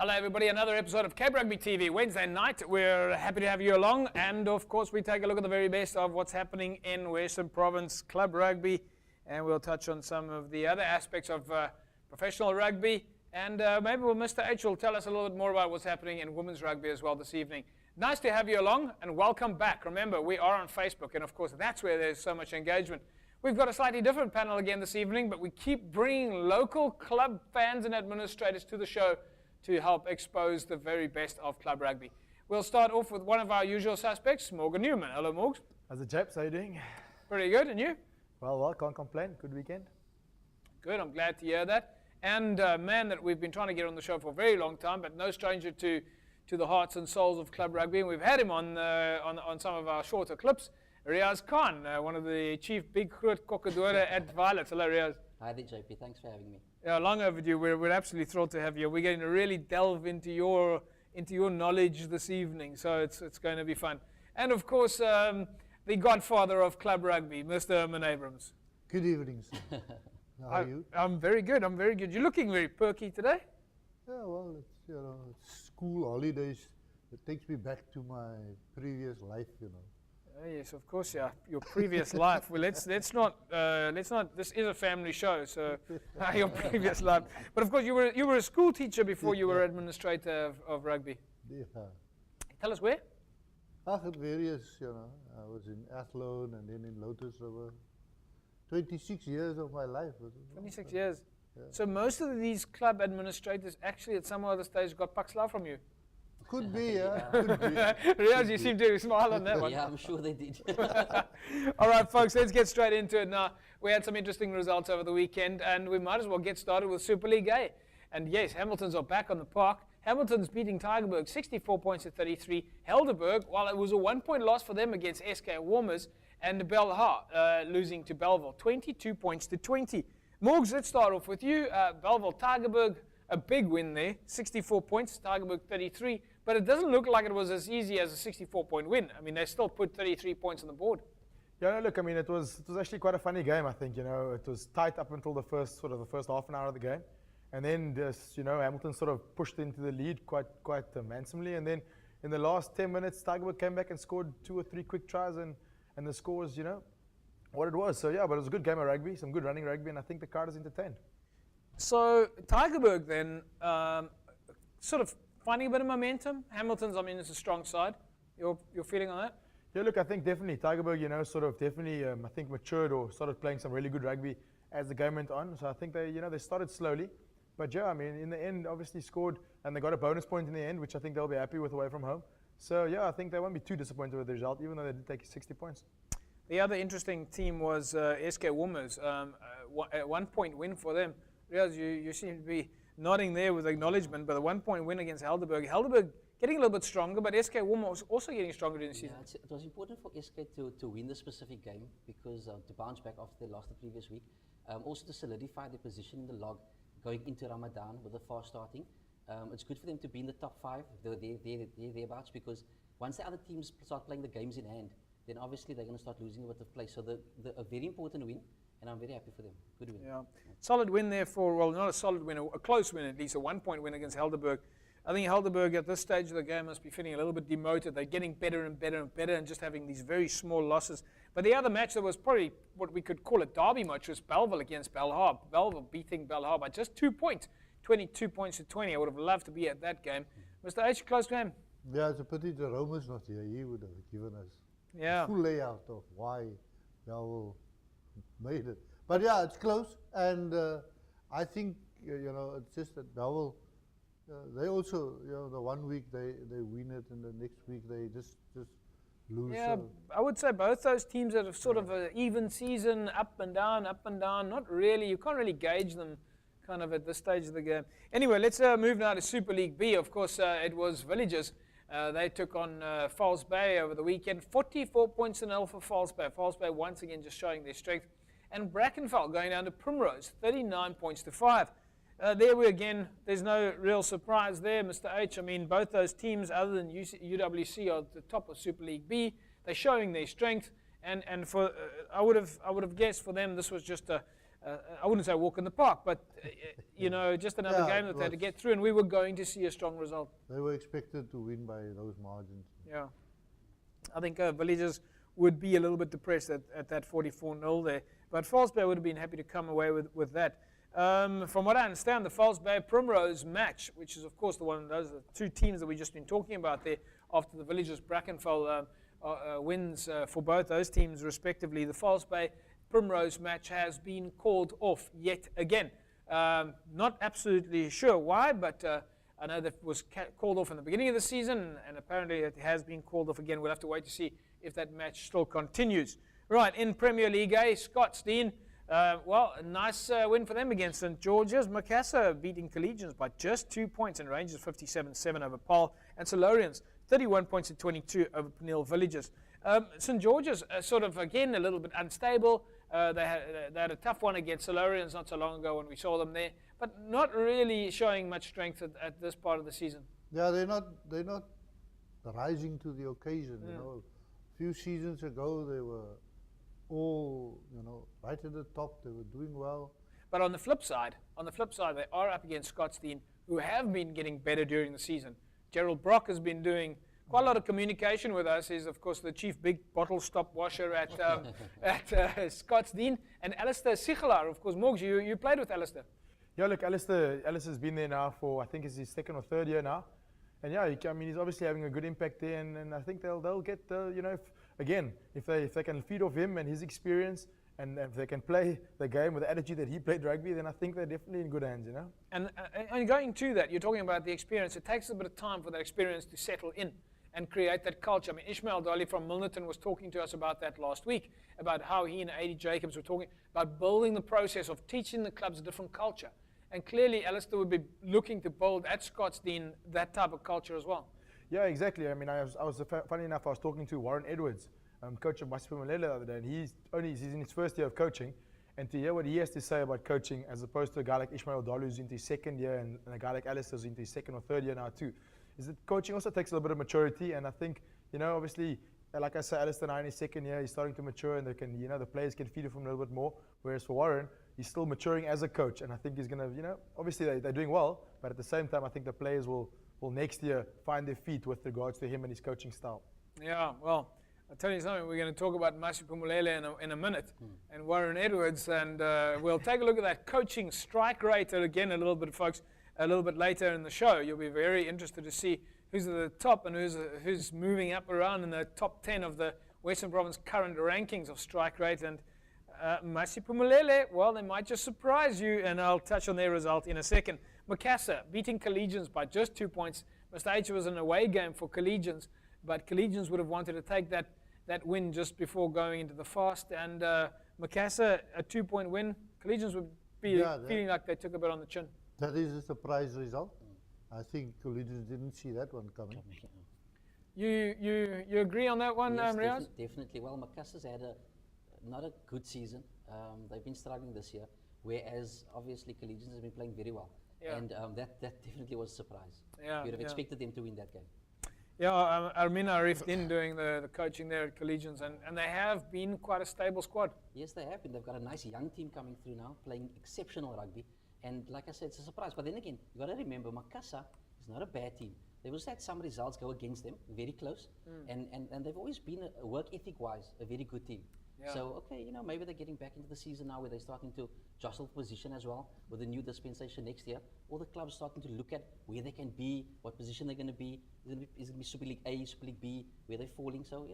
Hello everybody, another episode of Cape Rugby TV, Wednesday night. We're happy to have you along, and of course we take a look at the very best of what's happening in Western Province Club Rugby, and we'll touch on some of the other aspects of professional rugby, and maybe Mr. H will tell us a little bit more about what's happening in women's rugby as well this evening. Nice to have you along, and welcome back. Remember, we are on Facebook, and of course that's where there's so much engagement. We've got a slightly different panel again this evening, but we keep bringing local club fans and administrators to the show to help expose the very best of club rugby. We'll start off with one of our usual suspects, Morgan Newman. Hello, Morgs. How's the chaps? How you doing? Pretty good, and you? Well, can't complain. Good weekend. Good, I'm glad to hear that. And a man that we've been trying to get on the show for a very long time, but no stranger to the hearts and souls of club rugby. And we've had him on some of our shorter clips. Riaz Khan, one of the chief big groot kokkedore at Violet. Hello, Riaz. Hi there, JP. Thanks for having me. Yeah, long overdue. We're absolutely thrilled to have you. We're going to really delve into your knowledge this evening, so it's going to be fun. And of course, the godfather of club rugby, Mr. Herman Abrams. Good evening, sir. How are you? I'm very good. I'm very good. You're looking very perky today. Yeah, well, it's school holidays. It takes me back to my previous life, Yes, of course, yeah. Your previous life. Well, let's not. This is a family show, so your previous life. But of course, you were a school teacher before you were administrator of rugby. Yeah. Tell us where. At various, I was in Athlone and then in Lotus River. 26 years of my life. 26 years. Yeah. So most of these club administrators actually at some other stage got Paxla from you. Could be, yeah. Could be. Riaz, you seem to smile on that one. Yeah, I'm sure they did. All right, folks, let's get straight into it now. We had some interesting results over the weekend, and we might as well get started with Super League A. And yes, Hamiltons are back on the park. Hamilton's beating Tygerberg 64 points to 33. Helderberg, while it was a 1-point loss for them against SK Warmers, and Belhar losing to Belleville 22 points to 20. Morgs, let's start off with you. Belleville, Tygerberg, a big win there, 64 points, Tygerberg 33. But it doesn't look like it was as easy as a 64-point win. I mean, they still put 33 points on the board. Yeah, no, look, I mean, it was actually quite a funny game, I think. It was tight up until the first half an hour of the game. And then Hamilton sort of pushed into the lead quite handsomely. And then in the last 10 minutes, Tygerberg came back and scored 2 or 3 quick tries, and the score was, what it was. So, yeah, but it was a good game of rugby, some good running rugby, and I think the crowd is entertained. So, Tygerberg then sort of finding a bit of momentum. Hamilton's, I mean, it's a strong side. Your feeling on that? Yeah, look, I think definitely Tygerberg, sort of definitely, I think matured or started playing some really good rugby as the game went on. So I think they started slowly. But yeah, I mean, in the end, obviously scored, and they got a bonus point in the end, which I think they'll be happy with away from home. So yeah, I think they won't be too disappointed with the result, even though they did take 60 points. The other interesting team was SK Warmers, a 1-point win for them. Riaz, you seem to be nodding there with acknowledgement, but a 1-point win against Helderberg. Helderberg getting a little bit stronger, but SK Warmer was also getting stronger during the season. Yeah, it was important for SK to win the specific game because to bounce back after they lost the previous week. Also to solidify their position in the log going into Ramadan with the fast starting. It's good for them to be in the top 5, thereabouts, because once the other teams start playing the games in hand, then obviously they're going to start losing a bit of play. So a very important win. And I'm very happy for them. Good win. Yeah. Solid win there well, not a solid win, a close win at least, a 1-point win against Helderberg. I think Helderberg at this stage of the game must be feeling a little bit demoted. They're getting better and better and better and just having these very small losses. But the other match that was probably what we could call a derby match was Belleville against Belhar. Belleville beating Belhar by just 2 points, 22 points to 20. I would have loved to be at that game. Mr. H, close to him. Yeah, it's a pity the Roman's not here. He would have given us a full layout of why Belleville made it. But yeah, it's close, and I think it's just that Belleville, they also the 1 week they win it, and the next week they just lose. Yeah, I would say both those teams have sort of an even season, up and down, up and down. Not really, you can't really gauge them kind of at this stage of the game. Anyway, let's move now to Super League B. Of course, it was Villagers. They took on False Bay over the weekend. 44 points to 0 for False Bay. False Bay once again just showing their strength. And Brackenfell going down to Primrose, 39 points to 5. There's no real surprise there, Mr. H. I mean, both those teams, other than UWC, are at the top of Super League B. They're showing their strength, and for I would have guessed for them this was just a I wouldn't say a walk in the park, but just another Yeah, game it that they had to was. get through, and we were going to see a strong result. They were expected to win by those margins. Yeah, I think Villagers would be a little bit depressed at that 44-0 there, but False Bay would have been happy to come away with that. From what I understand, the False Bay Primrose match, which is of course the one, those are the two teams that we've just been talking about there, after the Villagers Brackenfell wins for both those teams respectively, the False Bay Primrose match has been called off yet again. Not absolutely sure why, but I know that was called off in the beginning of the season, and apparently it has been called off again. We'll have to wait to see if that match still continues. Right, in Premier League A, Scottsdene, a nice win for them against St. George's. Macassar beating Collegians by just 2 points, and Rangers 57-7 over Paarl, and Solarians 31 points to 22 over Peniel Villagers. St. George's sort of, again, a little bit unstable. They had a tough one against Solarians not so long ago when we saw them there, but not really showing much strength at this part of the season. Yeah, they're not rising to the occasion. You know, a few seasons ago they were all right at the top. They were doing well. But on the flip side, they are up against Scottsdene, who have been getting better during the season. Gerald Brock has been doing quite a lot of communication with us. He's, of course, the chief big bottle stop washer at Scottsdene. And Alistair Sichelaar, of course. Morgs, you played with Alistair. Yeah, look, Alistair's been there now for, I think it's his second or third year now. And yeah, he's obviously having a good impact there, and I think they'll get, if they can feed off him and his experience, and if they can play the game with the attitude that he played rugby, then I think they're definitely in good hands, And going to that, you're talking about the experience. It takes a bit of time for that experience to settle in and create that culture. I mean, Ishmael Dolly from Milnerton was talking to us about that last week, about how he and A.D. Jacobs were talking about building the process of teaching the clubs a different culture. And clearly, Alistair would be looking to build at Scottsdene that type of culture as well. Yeah, exactly. I mean, funny enough, I was talking to Warren Edwards, coach of Masiphumelele the other day, and he's in his first year of coaching, and to hear what he has to say about coaching, as opposed to a guy like Ishmael Dolly who's into his second year, and a guy like Alistair who's into his second or third year now too, is that coaching also takes a little bit of maturity, and I think, obviously, like I say, Alistair now in his second year, he's starting to mature, and they can, the players can feed from him a little bit more, whereas for Warren, he's still maturing as a coach, and I think he's going to, obviously they're doing well, but at the same time, I think the players will next year find their feet with regards to him and his coaching style. Yeah, well, I'll tell you something, we're going to talk about Masiphumelele in a minute, and Warren Edwards, and we'll take a look at that coaching strike rate again a little bit, folks, a little bit later in the show. You'll be very interested to see who's at the top and who's moving up around in the top 10 of the Western Province current rankings of strike rate, and Masiphumelele, well, they might just surprise you, and I'll touch on their result in a second. Macassar beating Collegians by just 2 points. Mr. H was an away game for Collegians, but Collegians would have wanted to take that win just before going into the fast, and Macassar, a 2-point win. Collegians would be feeling like they took a bit on the chin. That is a surprise result. I think Collegians didn't see that one coming. You agree on that one, Yes, Riaz? definitely. Well, Macassar's had not a good season. They've been struggling this year, whereas obviously Collegians have been playing very well. Yeah. And that definitely was a surprise. Yeah, You'd have yeah. expected them to win that game. Yeah, Armina Arif in doing the coaching there at Collegians, and they have been quite a stable squad. Yes, they have been. They've got a nice young team coming through now, playing exceptional rugby. And like I said, it's a surprise. But then again, you've got to remember, Macassar is not a bad team. They've also had some results go against them, very close. And they've always been, work ethic-wise, a very good team. Yeah. So, okay, maybe they're getting back into the season now where they're starting to jostle position as well with the new dispensation next year. All the clubs starting to look at where they can be, what position they're going to be. Is it going to be Super League A, Super League B, where they're falling. So,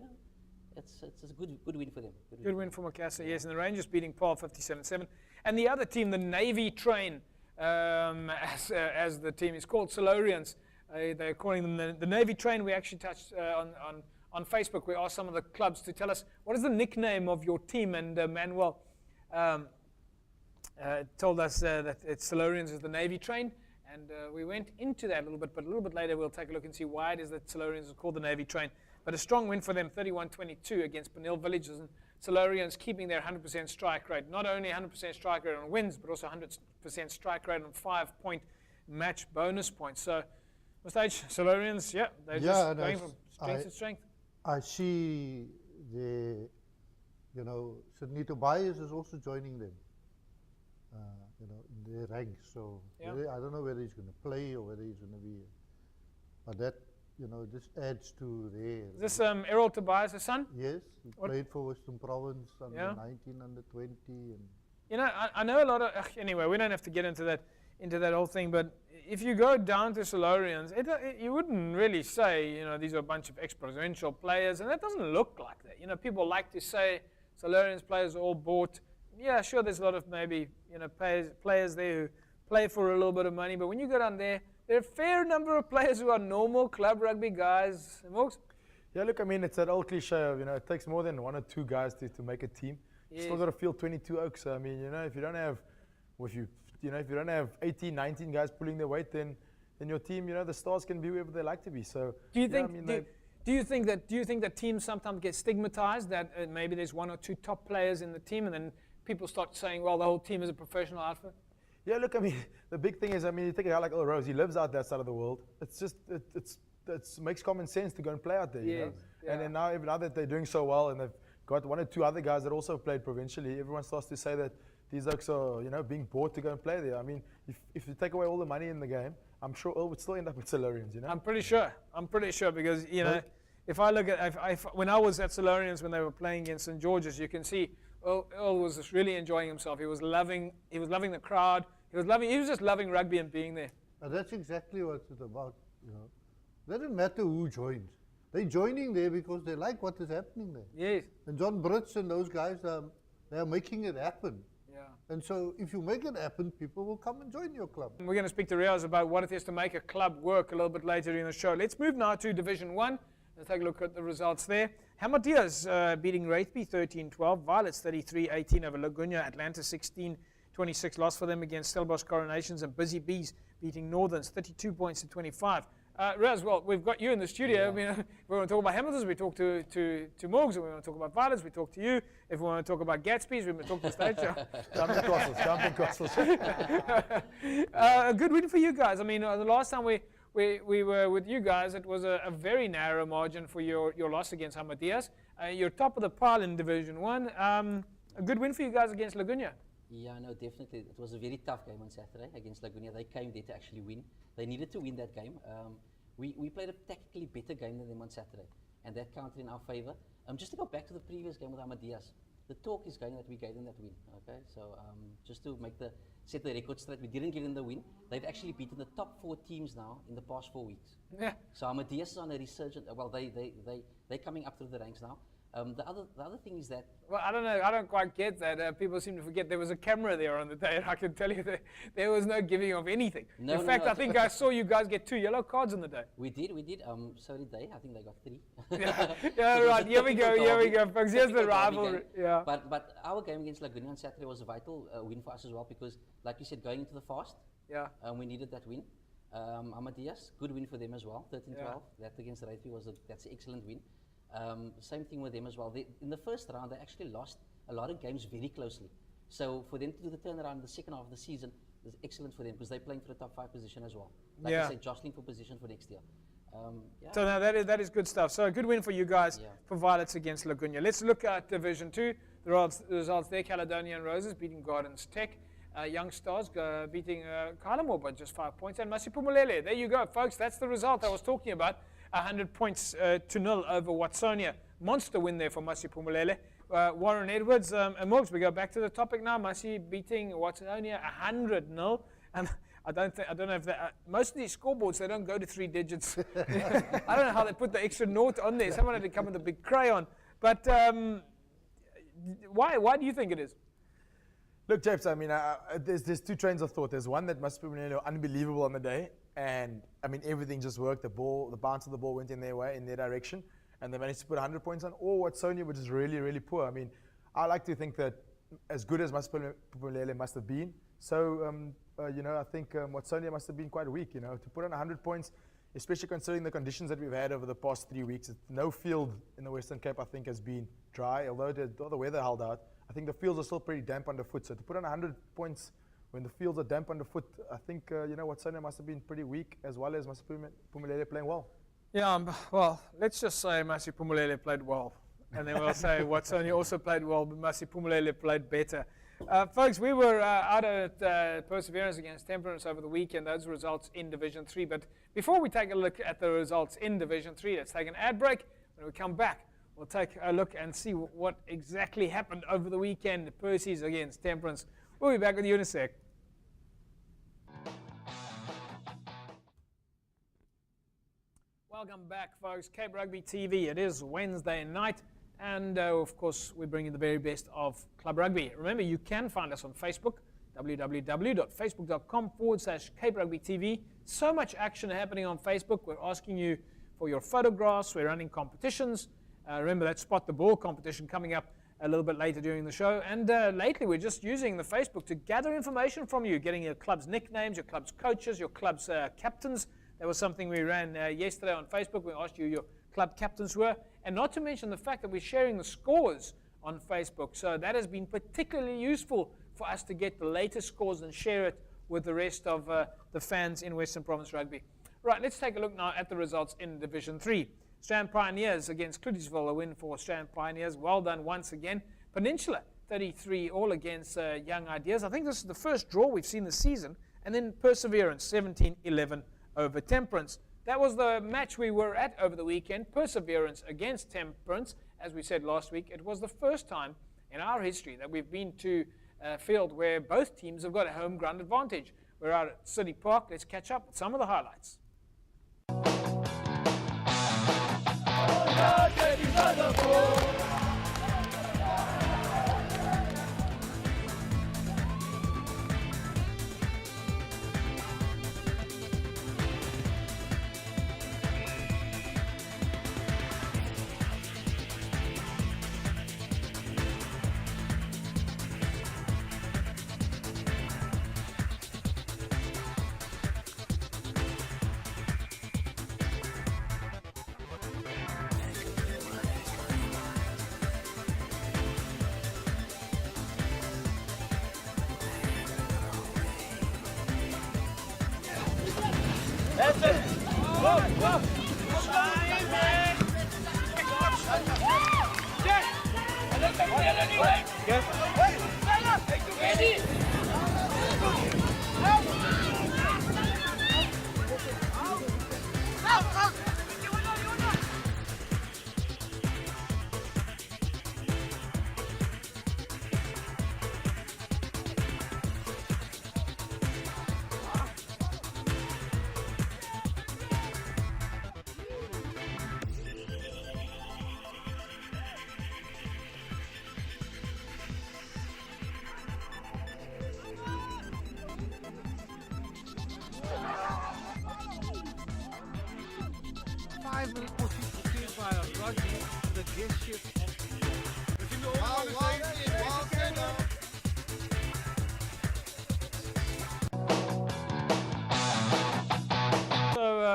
it's a good win for them. Good win for Macassar, yes. And the Rangers beating Paarl 57-7. And the other team, the Navy Train, as the team is called, Solarians. They're calling them the Navy Train. We actually touched on Facebook. We asked some of the clubs to tell us what is the nickname of your team, and Manuel told us that it's Solarians is the Navy Train, and we went into that a little bit, but a little bit later we'll take a look and see why it is that Solarians is called the Navy Train. But a strong win for them, 31-22 against Peniel Villagers, and Solarians keeping their 100% strike rate. Not only 100% strike rate on wins, but also 100% strike rate on 5-point match bonus points. So, Mr. H, Solarians, they're just going from strength to strength. I see Sydney Tobias is also joining them. you know, in their ranks. So Yeah. I don't know whether he's going to play or whether he's going to be, but that, you know, this adds to their. Is this Errol Tobias' son? Yes, he What- played for Western Province under Yeah. 19, under 20, and You know, I know a lot of. Anyway, we don't have to get into that whole thing. But if you go down to Solarians, you wouldn't really say, you know, these are a bunch of ex-provincial players, and that doesn't look like that. You know, people like to say Solarians players are all bought. Yeah, sure, there's a lot of maybe, you know, players there who play for a little bit of money. But when you go down there are a fair number of players who are normal club rugby guys. Morgs? Yeah, look, I mean, it's that old cliche of, you know, it takes more than one or two guys to make a team. You still Yes. got to field 22 oaks. So, I mean, you know, if you don't have, if you don't have 18, 19 guys pulling their weight, then your team, you know, the stars can be wherever they like to be. So, Do you yeah, think? I mean, do you think that teams sometimes get stigmatized that maybe there's one or two top players in the team, and then people start saying, well, the whole team is a professional outfit? yeah, look, I mean, the big thing is, I mean, you take a guy like Earl Rose, he lives out that side of the world. It's just, it makes common sense to go and play out there, you know. Yes, yeah. And then now that they're doing so well, and they've got one or two other guys that also played provincially, everyone starts to say that these oaks are, you know, being bought to go and play there. I mean, if you take away all the money in the game, I'm sure Earl would still end up with Solarians, you know. I'm pretty sure because, you know, if I look at when I was at Solarians when they were playing against St. George's, you can see Earl was just really enjoying himself. He was loving the crowd. He was just loving rugby and being there. but that's exactly what it's about, you know. Doesn't matter who joins. They're joining there because they like what is happening there. Yes. And John Brits and those guys, they are making it happen. Yeah. And so if you make it happen, people will come and join your club. We're going to speak to Riaz about what it is to make a club work a little bit later in the show. Let's move now to Division 1. Let's take a look at the results there. Hamadias beating Wraithby 13-12. Violets 33-18 over Laguna. Atlanta 16-26 loss for them against Stellenbosch Coronations. And Busy Bees beating Northerns 32 points to 25. Riaz, well, we've got you in the studio. Yeah. I mean, if we want to talk about Hamiltons, we talk to Morgs. If we want to talk about Violets, we talk to you. If we want to talk about Gatsby's, we talk to Stage Show. Jumping crosses. A good win for you guys. I mean, the last time we were with you guys, it was a very narrow margin for your loss against Hamadias. You're top of the pile in Division 1. A good win for you guys against Laguna. Yeah, no, definitely. It was a very tough game on Saturday against Laguna. They came there to actually win. They needed to win that game. We played a tactically better game than them on Saturday, and that counted in our favour. Just to go back to the previous game with Ahmadiyas, the talk is going that we gave them that win. Okay, so just to set the record straight, we didn't give them the win. They've actually beaten the top 4 teams now in the past 4 weeks. Yeah. So Ahmadiyas is on a resurgent. Well, they're coming up through the ranks now. The other thing is that Well, I don't know. I don't quite get that. People seem to forget there was a camera there on the day, and I can tell you that there was no giving of anything. No, in no, fact, no. I think I saw you guys get 2 yellow cards on the day. we did. So did they. I think they got 3. Yeah, It was right. a Here we go. typical Here we derby- go, folks. Here's the typical derby rivalry. game. Yeah. But our game against Laguna on Saturday was a vital win for us as well because, like you said, going into the fast, Yeah. we needed that win. Ahmadiyas, good win for them as well, 13-12. Yeah. That against Rugby that's an excellent win. Same thing with them as well. In the first round, they actually lost a lot of games very closely. So for them to do the turnaround in the second half of the season is excellent for them because they're playing for the top 5 position as well. Like Yeah. I said, jostling for position for next year. Yeah. So now that is good stuff. So a good win for you guys Yeah. for Violets against Laguna. Let's look at Division 2. The results there: Caledonian Roses beating Gardens Tech. Young Stars beating Kalamore by just 5 points. And Masiphumelele. There you go, folks. That's the result I was talking about. 100 points to 0 over Watsonia. Monster win there for Masiphumelele. Warren Edwards and Morgs. We go back to the topic now. Masi beating Watsonia 100-0. And I don't know if most of these scoreboards, they don't go to 3 digits. I don't know how they put the extra naught on there. Someone had to come with a big crayon. But why do you think it is? Look, Japes, I mean, there's 2 trains of thought. There's one that must be unbelievable on the day, and I mean, everything just worked. The bounce of the ball went in their way, in their direction, and they managed to put 100 points on. Or Watsonia, which is really, really poor. I mean, I like to think that as good as Masiphumelele must have been, so I think Watsonia must have been quite weak. To put on 100 points, especially considering the conditions that we've had over the past 3 weeks. No field in the Western Cape, I think, has been dry, although the weather held out. I think the fields are still pretty damp underfoot. So to put on 100 points when the fields are damp underfoot, I think Watsonia must have been pretty weak, as well as Masiphumelele playing well. Yeah, well, let's just say Masiphumelele played well. And then we'll say Watsonia also played well, but Masiphumelele played better. Folks, we were out at Perseverance against Temperance over the weekend. Those results in Division 3. But before we take a look at the results in Division 3, let's take an ad break. When we come back, we'll take a look and see what exactly happened over the weekend. Percy's against Temperance. We'll be back with you in a sec. Welcome back, folks. Cape Rugby TV. It is Wednesday night. And, of course, we bring you the very best of Club Rugby. Remember, you can find us on Facebook, www.facebook.com/Cape Rugby TV. So much action happening on Facebook. We're asking you for your photographs. We're running competitions. Remember that Spot the Ball competition coming up a little bit later during the show. And lately, we're just using the Facebook to gather information from you, getting your club's nicknames, your club's coaches, your club's captains. That was something we ran yesterday on Facebook. We asked you your club captains were, and not to mention the fact that we're sharing the scores on Facebook. So that has been particularly useful for us to get the latest scores and share it with the rest of the fans in Western Province Rugby. Right, let's take a look now at the results in Division 3. Strand Pioneers against Cloetesville, a win for Strand Pioneers. Well done once again. Peninsula, 33 all against Young Ideas. I think this is the first draw we've seen this season. And then Perseverance, 17-11 over Temperance. That was the match we were at over the weekend, Perseverance against Temperance. As we said last week, it was the first time in our history that we've been to a field where both teams have got a home ground advantage. We're out at City Park. Let's catch up with some of the highlights.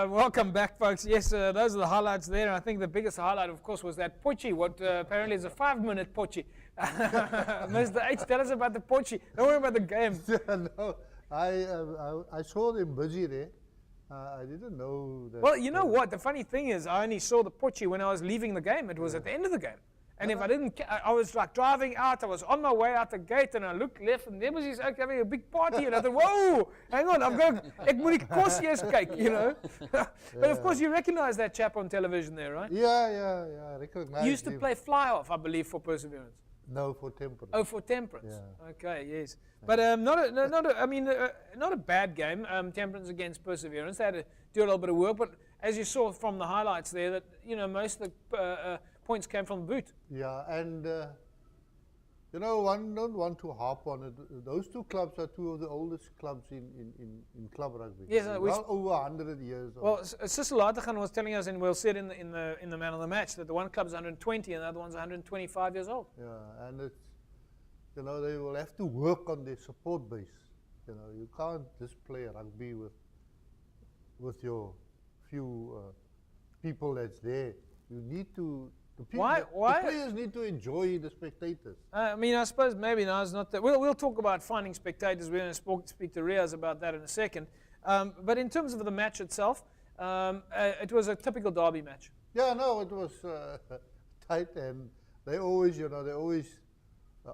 Welcome back, folks. Yes, those are the highlights there. And I think the biggest highlight, of course, was that pochi, what apparently is a 5-minute pochi. Mr. H, tell us about the pochi. Don't worry about the game. No, I saw them busy there. I didn't know that. Well, you know what? The funny thing is, I only saw the pochi when I was leaving the game. It was at the end of the game. And if I didn't, I was like driving out, I was on my way out the gate, and I looked left, and there was this ook having a big party, and I thought, whoa, hang on, ek moet die kos eers kyk, you know. But of course, you recognize that chap on television there, right? Yeah, I recognize He used to him. play fly-off, I believe, for Perseverance. No, for Temperance. Oh, for Temperance. Yeah. Okay, yes. But not a bad game. Temperance against Perseverance. They had to do a little bit of work, but as you saw from the highlights there, that most of the points came from the boot. Yeah, and one don't want to harp on it. Those two clubs are two of the oldest clubs in club rugby. Yes, well over 100 years old. Well, Sister Lategan was telling us, and we'll see it in the man of the match, that the one club's 120 and the other one's 125 years old. Yeah, and it's they will have to work on their support base. You can't just play rugby with your few people that's there. You need to. The players need to enjoy the spectators. I suppose maybe now is not that. We'll talk about finding spectators. We're going to speak to Riaz about that in a second. But in terms of the match itself, it was a typical derby match. Yeah, no, it was tight, and they always,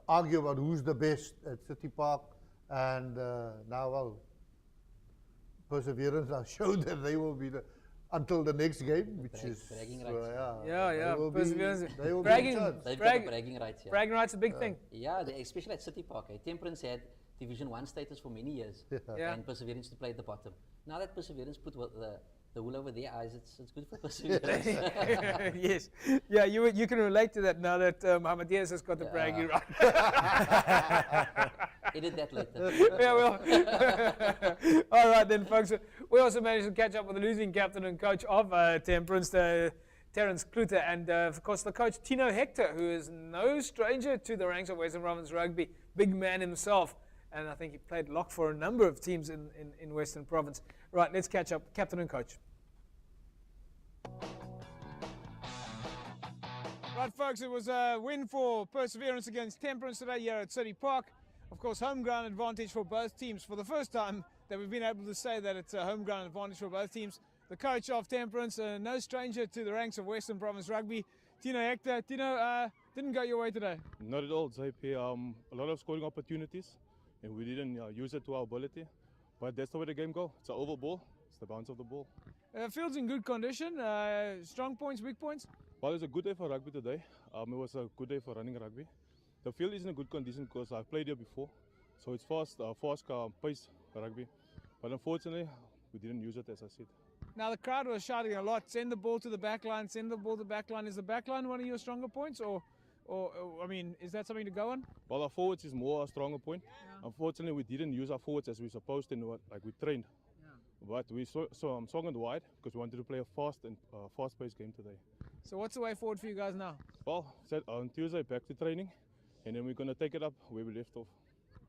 argue about who's the best at City Park, and now, well, Perseverance have shown that they will be until the next game, which is bragging rights. Yeah. Perseverance. They will Bragging. be in charge. They've got the bragging rights, yeah. Bragging rights a big thing. Yeah, especially at City Park. Temperance had Division 1 status for many years, Yeah. and Perseverance to play at the bottom. Now that Perseverance put the wool over their eyes, it's good for Perseverance. Yes. Yeah, you can relate to that now that Mohamed Diaz has got the bragging right. Edit that later. Yeah, well. All right then, folks. We also managed to catch up with the losing captain and coach of Temperance, Terence Kluter, and of course the coach Tino Hector, who is no stranger to the ranks of Western Province Rugby, big man himself, and I think he played lock for a number of teams in Western Province. Right, let's catch up, captain and coach. Right, folks, it was a win for Perseverance against Temperance today here at City Park. Of course, home ground advantage for both teams. For the first time that we've been able to say that it's a home ground advantage for both teams. The coach of Temperance, no stranger to the ranks of Western Province Rugby, Tino Hector. Tino, didn't go your way today. Not at all, JP. A lot of scoring opportunities, and we didn't use it to our ability. But that's the way the game goes. It's an oval ball. It's the bounce of the ball. Field's in good condition. Strong points, weak points. Well, it was a good day for rugby today. It was a good day for running rugby. The field is in a good condition because I've played here before. So it's fast pace rugby. But unfortunately, we didn't use it, as I said. Now the crowd was shouting a lot. Send the ball to the back line. Send the ball to the back line. Is the back line one of your stronger points, or I mean, is that something to go on? Well, our forwards is more a stronger point. Yeah. Unfortunately, we didn't use our forwards as we supposed to, like we trained. Yeah. But we swung it wide because we wanted to play a fast-paced game today. So what's the way forward for you guys now? Well, on Tuesday back to training, and then we're going to take it up where we left off.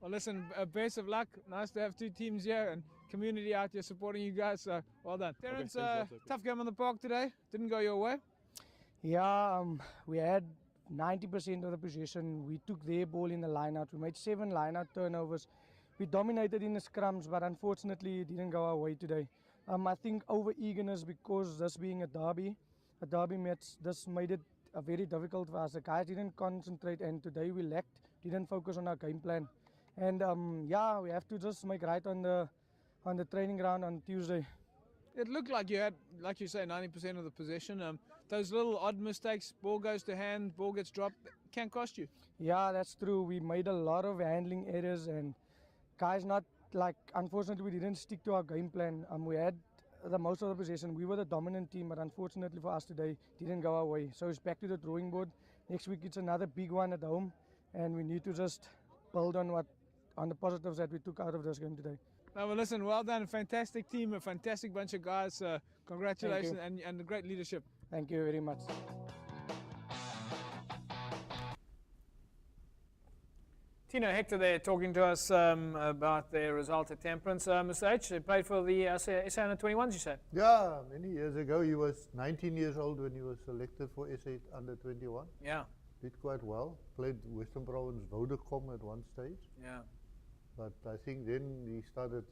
Well, listen, best of luck. Nice to have two teams here and community out here supporting you guys. So well done. Terence, tough game on the park today. Didn't go your way. Yeah, we had 90% of the possession. We took their ball in the line-out. We made 7 line-out turnovers. We dominated in the scrums, but unfortunately it didn't go our way today. I think over-eagerness, because this being a derby match, this made it very difficult for us. The guys didn't concentrate, and today we lacked, didn't focus on our game plan. And yeah, we have to just make right on the training ground on Tuesday. It looked like you had, like you say, 90% of the possession. Those little odd mistakes, ball goes to hand, ball gets dropped, can cost you. Yeah, that's true. We made a lot of handling errors, and guys, unfortunately, we didn't stick to our game plan. We had the most of the possession. We were the dominant team, but unfortunately for us today, didn't go our way. So it's back to the drawing board. Next week it's another big one at home, and we need to just build on the positives that we took out of this game today. No, well, listen, well done. A fantastic team, a fantastic bunch of guys. Congratulations and great leadership. Thank you very much. Tino Hector there talking to us about their result at Temperance. Mr. H, they played for the SA Under-21s, you said? Yeah, many years ago. He was 19 years old when he was selected for SA Under-21. Yeah. Did quite well. Played Western Province Vodacom at one stage. Yeah. But I think then he started,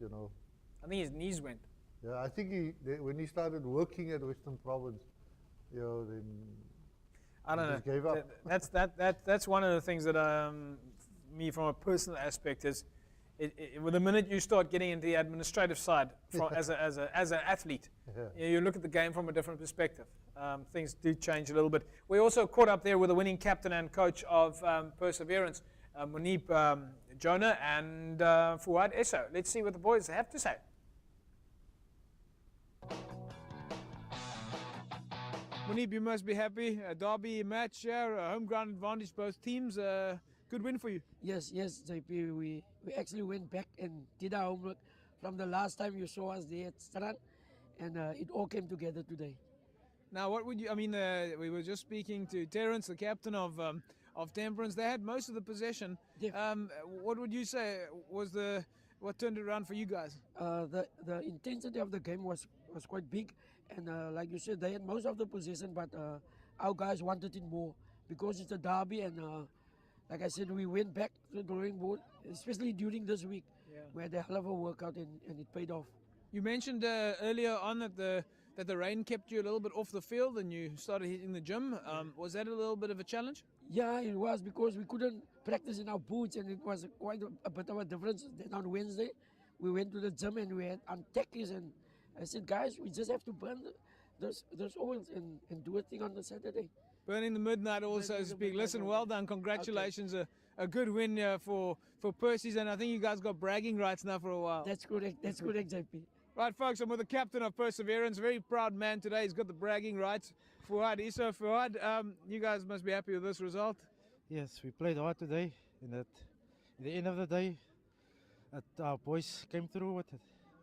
I think his knees went. Yeah, I think when he started working at Western Province, then I don't know. just gave up. That's one of the things that me from a personal aspect is, with the minute you start getting into the administrative side as an athlete, you look at the game from a different perspective. Things do change a little bit. We also caught up there with the winning captain and coach of Perseverance, Munib Jonah and Fuad Esso. Let's see what the boys have to say. Munib, you must be happy. A derby match here, a home ground advantage, both teams. Good win for you. Yes, JP. We actually went back and did our homework from the last time you saw us there at Strand, and it all came together today. Now, what would you? I mean, we were just speaking to Terence, the captain of Temperance. They had most of the possession. What would you say was what turned it around for you guys? The intensity of the game was quite big, and like you said, they had most of the possession, but our guys wanted it more because it's a derby, and like I said, we went back to the drawing board, especially during this week. We had a hell of a workout, and it paid off. You mentioned earlier on that the that the rain kept you a little bit off the field and you started hitting the gym. Was that a little bit of a challenge? Yeah, it was because we couldn't practice in our boots, and it was quite a bit of a difference. Then on Wednesday, we went to the gym and we had on techies, and I said, guys, we just have to burn those oils and do a thing on the Saturday. Burning the midnight oil, so to speak. Listen, well done. Congratulations. A good win for Percy's, and I think you guys got bragging rights now for a while. That's correct. That's correct, JP. Right, folks, I'm with the captain of Perseverance. Very proud man today. He's got the bragging rights. Fuad Issa. Fuad, you guys must be happy with this result. Yes, we played hard today. At the end of the day, our boys came through with it.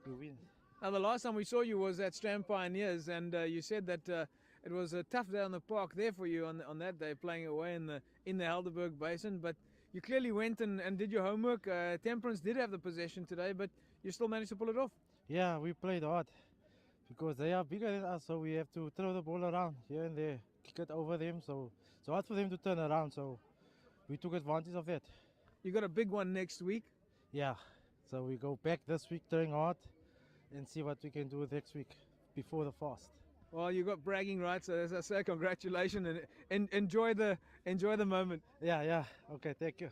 We win. Now, the last time we saw you was at Strand Pioneers, and you said that it was a tough day on the park there for you on that day, playing away in the Helderberg Basin. But you clearly went and did your homework. Temperance did have the possession today, but you still managed to pull it off. Yeah, we played hard because they are bigger than us, so we have to throw the ball around here and there, kick it over them. So it's hard for them to turn around. So we took advantage of that. You got a big one next week. Yeah, so we go back this week throwing hard and see what we can do next week before the fast. Well, you got bragging rights, so as I say, congratulations and enjoy the moment. Yeah. Okay, thank you.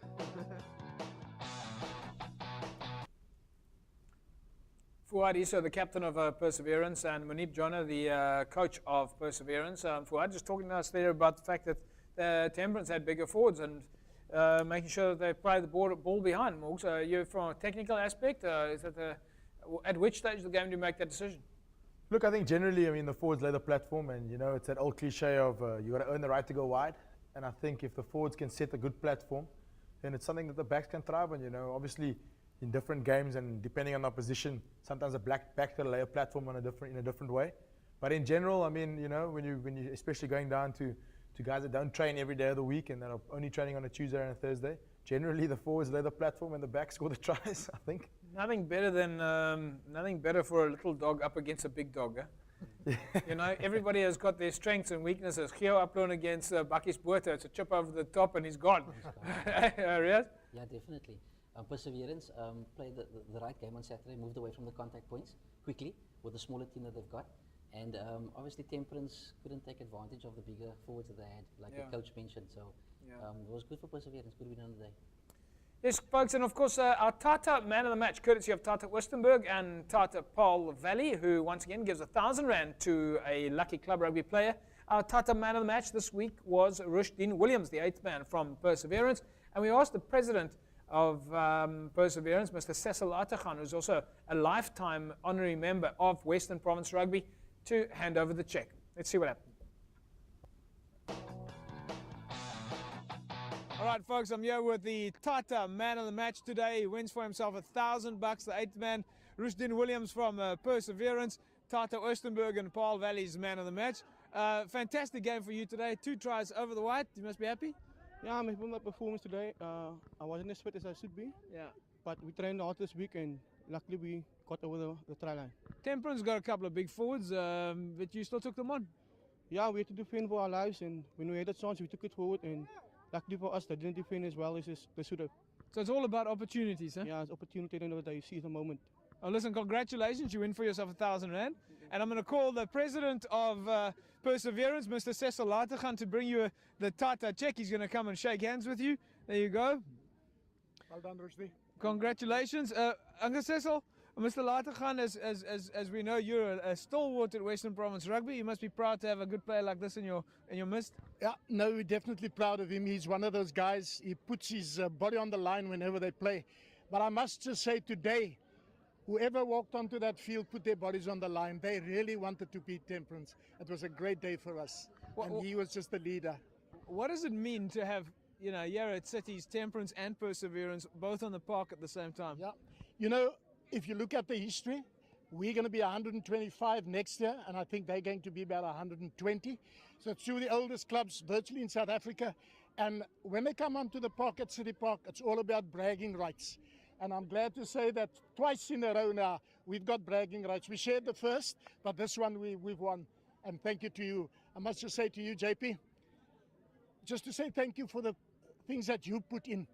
Fuad Issa, the captain of Perseverance, and Munib Jonna, the coach of Perseverance. Fuad just talking to us there about the fact that Temperance had bigger forwards and making sure that they play the ball behind. Also, you from a technical aspect, is that at which stage of the game do you make that decision? Look, I think generally, I mean, the forwards lay the platform, and it's that old cliche of you got to earn the right to go wide. And I think if the forwards can set a good platform, then it's something that the backs can thrive on. Obviously, in different games and depending on the opposition, sometimes a back got to lay a platform in a different way. But in general, I mean, when you especially going down to guys that don't train every day of the week and that are only training on a Tuesday and a Thursday, generally the forwards lay the platform and the backs score the tries, I think. Nothing better for a little dog up against a big dog. Everybody has got their strengths and weaknesses. Gio Upload against Bakkies Botha. It's a chip over the top and he's gone. Riyaz? Yeah, definitely. Perseverance played the right game on Saturday, moved away from the contact points quickly with the smaller team that they've got. And obviously Temperance couldn't take advantage of the bigger forwards that they had, like the coach mentioned. So it was good for Perseverance, good win on the day. Yes, folks, and of course our Tata man of the match, courtesy of Tata Westenberg and Tata Paul Valley, who once again gives R1,000 to a lucky club rugby player. Our Tata man of the match this week was Rushdin Williams, the 8th man from Perseverance. And we asked the president of Perseverance, Mr. Cecil Atachan, who's also a lifetime honorary member of Western Province Rugby, to hand over the check. Let's see what happens. All right, folks, I'm here with the Tata man of the match today. He wins for himself $1,000, the 8th man, Rushdin Williams from Perseverance, Tata Oostenburg and Paul Valley's man of the match. Fantastic game for you today. 2 tries over the white. You must be happy? Yeah, I'm happy with my performance today. I wasn't as fit as I should be. Yeah. But we trained hard this week and luckily we got over the try line. Temperance got a couple of big forwards, but you still took them on. Yeah, we had to defend for our lives, and when we had a chance, we took it forward. And luckily for us, they didn't defend as well as they should have. So it's all about opportunities, huh? Yeah, it's opportunity at the end of the day. You see the moment. Oh, listen, congratulations. You win for yourself R1,000. And I'm going to call the president of Perseverance, Mr. Cecil Latachan, to bring you the Tata check. He's going to come and shake hands with you. There you go. Well done, Rushdie. Congratulations. Uncle Cecil, Mr. Latachan, as we know, you're a stalwart at Western Province Rugby. You must be proud to have a good player like this in your midst. Yeah, no, we're definitely proud of him. He's one of those guys, he puts his body on the line whenever they play. But I must just say today, whoever walked onto that field put their bodies on the line. They really wanted to beat Temperance. It was a great day for us. And he was just the leader. What does it mean to have, here at Cities, Temperance and Perseverance both on the park at the same time? Yeah. If you look at the history, we're going to be 125 next year, and I think they're going to be about 120. So it's 2 of the oldest clubs virtually in South Africa. And when they come onto the park at City Park, it's all about bragging rights. And I'm glad to say that twice in a row now, we've got bragging rights. We shared the first, but this one we've won. And thank you to you. I must just say to you, JP, just to say thank you for the things that you put in.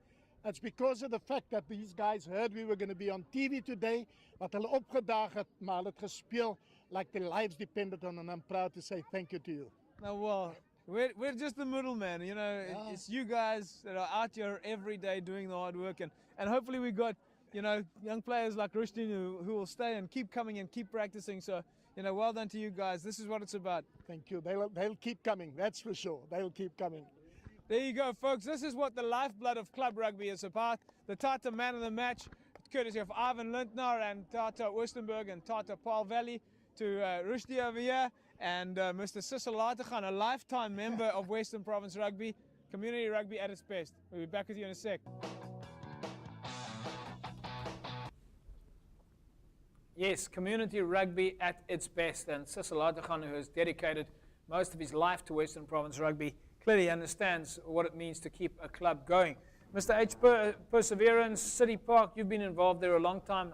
It's because of the fact that these guys heard we were going to be on TV today, wat hulle opgedaag het, maar hulle het gespeel like their lives depended on, and I'm proud to say thank you to you. No, well, we're just the middleman, you know. It's you guys that are out here every day doing the hard work, and hopefully we got, you know, young players like Rushdie who will stay and keep coming and keep practicing. So, you know, well done to you guys. This is what it's about. Thank you. They'll keep coming, that's for sure. They'll keep coming. There you go, folks. This is what the lifeblood of club rugby is about. The Tata man of the match, courtesy of Ivan Lindner and Tata Westenberg and Tata Paul Valley, to Rushdie over here, and Mr. Sissel Latergan, a lifetime member of Western Province Rugby, community rugby at its best. We'll be back with you in a sec. Yes, community rugby at its best, and Sissel Latergan, who has dedicated most of his life to Western Province Rugby, clearly understands what it means to keep a club going. Mr. H. Perseverance, City Park, you've been involved there a long time.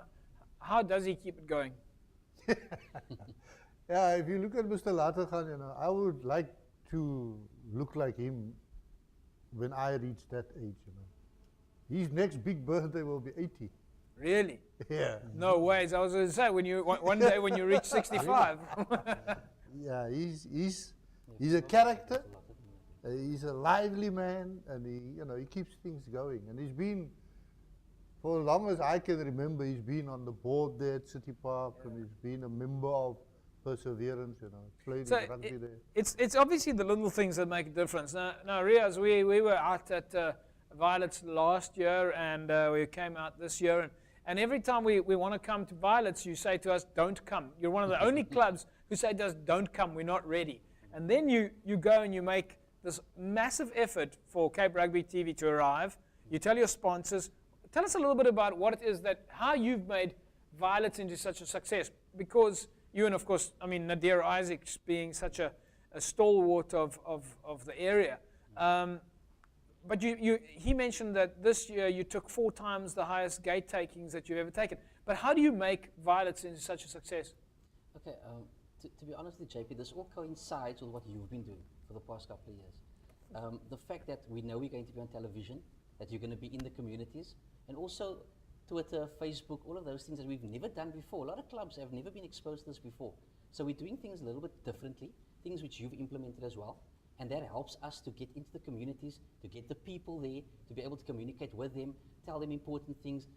How does he keep it going? Yeah, if you look at Mr. Latergan, you know, I would like to look like him when I reach that age, you know. His next big birthday will be 80. Really? Yeah. No ways. I was going to say, when you one day when you reach 65. Yeah, he's a character. He's a lively man, and he keeps things going. And he's been, for as long as I can remember, he's been on the board there at City Park, and he's been a member of Perseverance, you know, played in rugby there. It's obviously the little things that make a difference. Now Riaz, we were out at Violets last year, and we came out this year, and every time we want to come to Violets, you say to us, don't come. You're one of the only clubs who say to us, don't come, we're not ready. And then you go and you make this massive effort for Cape Rugby TV to arrive. You tell your sponsors. Tell us a little bit about what it is how you've made Violets into such a success. Because you and, of course, I mean, Nadir Isaacs being such a stalwart of the area. But he mentioned that this year you took 4 times the highest gate takings that you've ever taken. But how do you make Violets into such a success? Okay, to be honest with JP, this all coincides with what you've been doing for the past couple of years. The fact that we know we're going to be on television, that you're going to be in the communities, and also Twitter, Facebook, all of those things that we've never done before. A lot of clubs have never been exposed to this before. So we're doing things a little bit differently, things which you've implemented as well. And that helps us to get into the communities, to get the people there, to be able to communicate with them, tell them important things.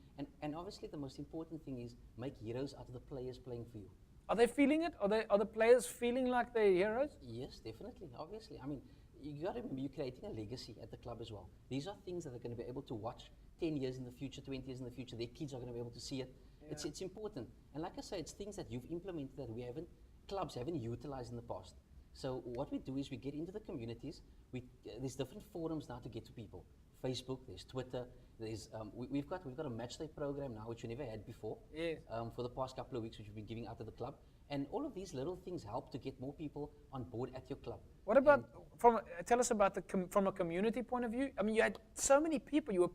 And obviously the most important thing is make heroes out of the players playing for you. Are they feeling it? Are the players feeling like they're heroes? Yes, definitely, obviously. I mean, you got to remember, you're creating a legacy at the club as well. These are things that they're going to be able to watch 10 years in the future, 20 years in the future. Their kids are going to be able to see it. Yeah. It's important. And like I say, it's things that you've implemented that clubs haven't utilized in the past. So what we do is we get into the communities. There's different forums now to get to people. Facebook, there's Twitter, there's we've got a match day program now which we never had before. Yes. For the past couple of weeks, which we've been giving out to the club, and all of these little things help to get more people on board at your club. What about tell us about from a community point of view? I mean, you had so many people. You were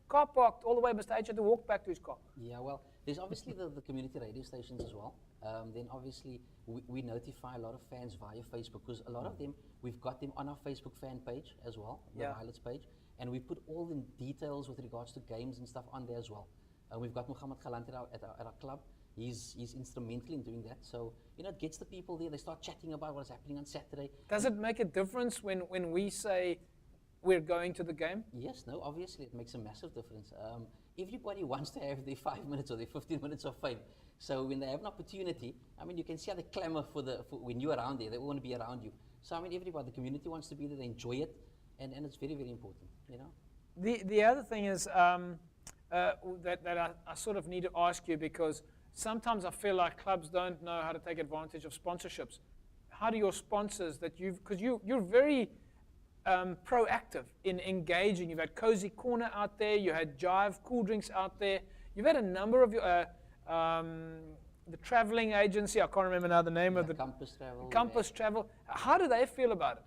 car parked all the way. Mr. H had to walk back to his car. Yeah, well, there's obviously the community radio stations as well. Then obviously we notify a lot of fans via Facebook, because a lot of them, we've got them on our Facebook fan page as well, the Violets page, and we put all the details with regards to games and stuff on there as well. We've got Muhammad Khalant at our club. He's instrumental in doing that. So, it gets the people there. They start chatting about what's happening on Saturday. Does it make a difference when we say we're going to the game? Yes, no, obviously it makes a massive difference. Everybody wants to have their 5 minutes or their 15 minutes of fame. So when they have an opportunity, I mean, you can see how they clamor for when you're around there. They want to be around you. So, I mean, everybody, the community wants to be there. They enjoy it. And it's very, very important, The other thing is that I sort of need to ask you, because sometimes I feel like clubs don't know how to take advantage of sponsorships. How do your sponsors because you're very proactive in engaging. You've had Cozy Corner out there. You had Jive Cool Drinks out there. You've had a number of your the traveling agency. I can't remember now the name of the Compass Travel. Compass Travel. How do they feel about it?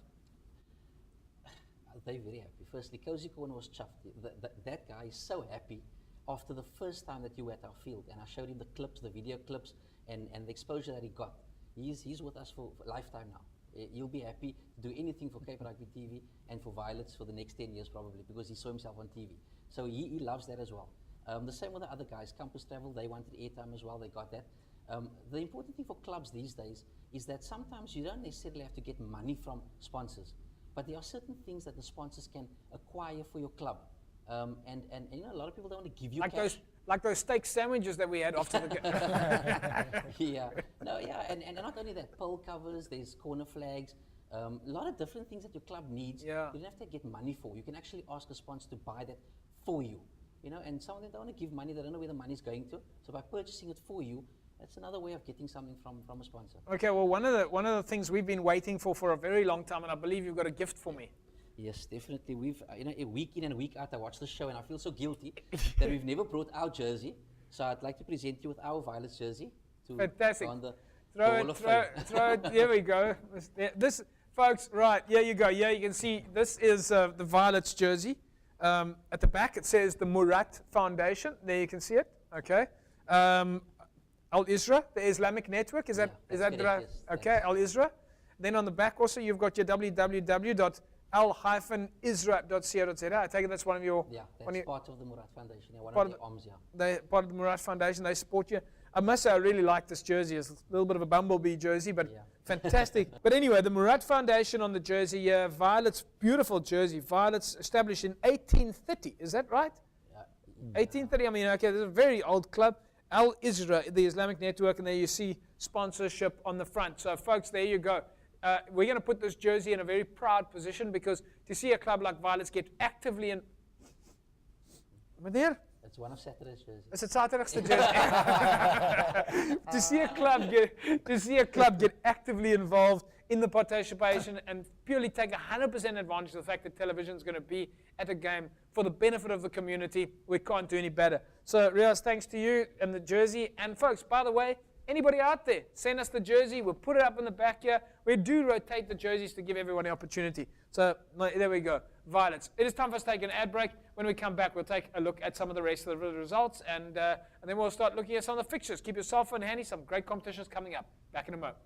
They're very happy. Firstly, Cozy Corner was chuffed. That guy is so happy after the first time that you were at our field, and I showed him the clips, the video clips, and the exposure that he got. He's with us for a lifetime now. He'll be happy to do anything for Cape Rugby TV and for Violets for the next 10 years probably, because he saw himself on TV. So he loves that as well. The same with the other guys, Compass Travel, they wanted airtime as well, they got that. The important thing for clubs these days is that sometimes you don't necessarily have to get money from sponsors, but there are certain things that the sponsors can acquire for your club. And you know, a lot of people don't want to give you cash. Like those steak sandwiches that we had after the game. Yeah, no, yeah, and not only that, pole covers, there's corner flags, a lot of different things that your club needs. Yeah. You don't have to get money for. You can actually ask a sponsor to buy that for you. You know, and some of them don't want to give money, they don't know where the money's going to. So by purchasing it for you, that's another way of getting something from a sponsor. Okay, well, one of the things we've been waiting for a very long time, and I believe you've got a gift for me. Yes, definitely. We've, you know, a week in and week out, I watch the show and I feel so guilty that we've never brought our jersey. So I'd like to present you with our Violets jersey. Fantastic. On the Throw Hall it, of throw it. There we go. This, folks, right, here you go. Yeah, you can see this is the Violets jersey. At the back it says the Murat Foundation. There you can see it. Okay. Al Isra, the Islamic Network. Is that correct, right? yes, Okay, Al Isra. Then on the back also you've got your www.al-isra.co.za. I take it that's one of your... Yeah, that's part of the Murat Foundation. Yeah, one part of the arms, yeah. Part of the Murat Foundation. They support you. I must say I really like this jersey. It's a little bit of a bumblebee jersey, but fantastic. But anyway, the Murat Foundation on the jersey, Violets, beautiful jersey. Violets established in 1830. Is that right? 1830, I mean, okay, this is a very old club. Al Isra, the Islamic Network, and there you see sponsorship on the front. So, folks, there you go. We're going to put this jersey in a very proud position because to see a club like Violets get actively in... Meneer? It's one of Saturday's jerseys. It's a Saturday's jersey. to see a club get actively involved in the participation and purely take 100% advantage of the fact that television is going to be at a game for the benefit of the community, we can't do any better. So, Riaz, thanks to you and the jersey. And folks, by the way, anybody out there, send us the jersey. We'll put it up in the back here. We do rotate the jerseys to give everyone the opportunity. So there we go. Violets. It is time for us to take an ad break. When we come back, we'll take a look at some of the rest of the results, and then we'll start looking at some of the fixtures. Keep your cell phone handy. Some great competitions coming up. Back in a moment.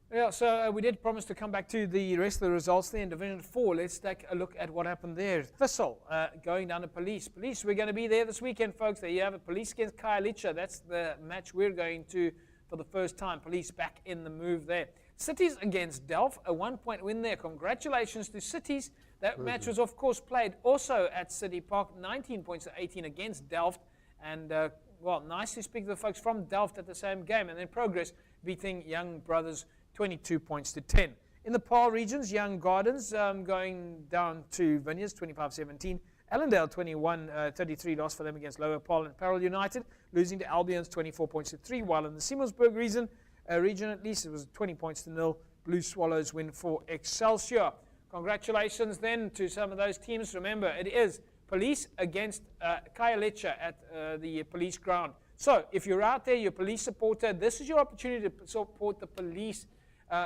Yeah, so we did promise to come back to the rest of the results there in Division 4. Let's take a look at what happened there. Thistle going down to Police. Police, we're going to be there this weekend, folks. There you have it. Police against Khayelitsha. That's the match we're going to for the first time. Police back in the move there. Cities against Delft, a 1-point win there. Congratulations to Cities. That match was, of course, played also at City Park. 19 points to 18 against Delft. And, well, nice to speak to the folks from Delft at the same game. And then Progress beating Young Brothers 22 points to 10. In the PAL regions, Young Gardens going down to Vineyards 25-17. Allendale 21-33 loss for them against Lower PAL, and Parel United losing to Albions 24 points to 3. While in the Simmelsburg region at least, it was 20 points to 0. Blue Swallows win for Excelsior. Congratulations then to some of those teams. Remember, it is Police against Khayelitsha at the Police ground. So if you're out there, you're a Police supporter, this is your opportunity to support the Police